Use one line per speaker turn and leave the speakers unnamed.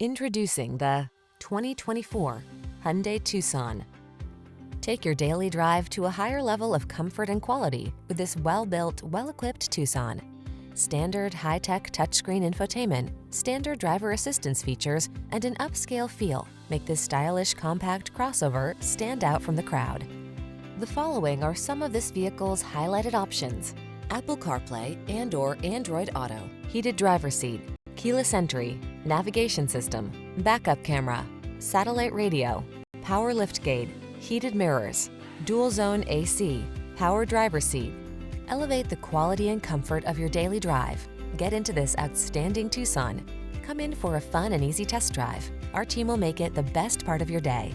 Introducing the 2024 Hyundai Tucson. Take your daily drive to a higher level of comfort and quality with this well-built, well-equipped Tucson. Standard high-tech touchscreen infotainment, standard driver assistance features, and an upscale feel make this stylish compact crossover stand out from the crowd. The following are some of this vehicle's highlighted options: Apple CarPlay and/or Android Auto, heated driver's seat, keyless entry, navigation system, backup camera, satellite radio, power liftgate, heated mirrors, dual zone AC, power driver's seat. Elevate the quality and comfort of your daily drive. Get into this outstanding Tucson. Come in for a fun and easy test drive. Our team will make it the best part of your day.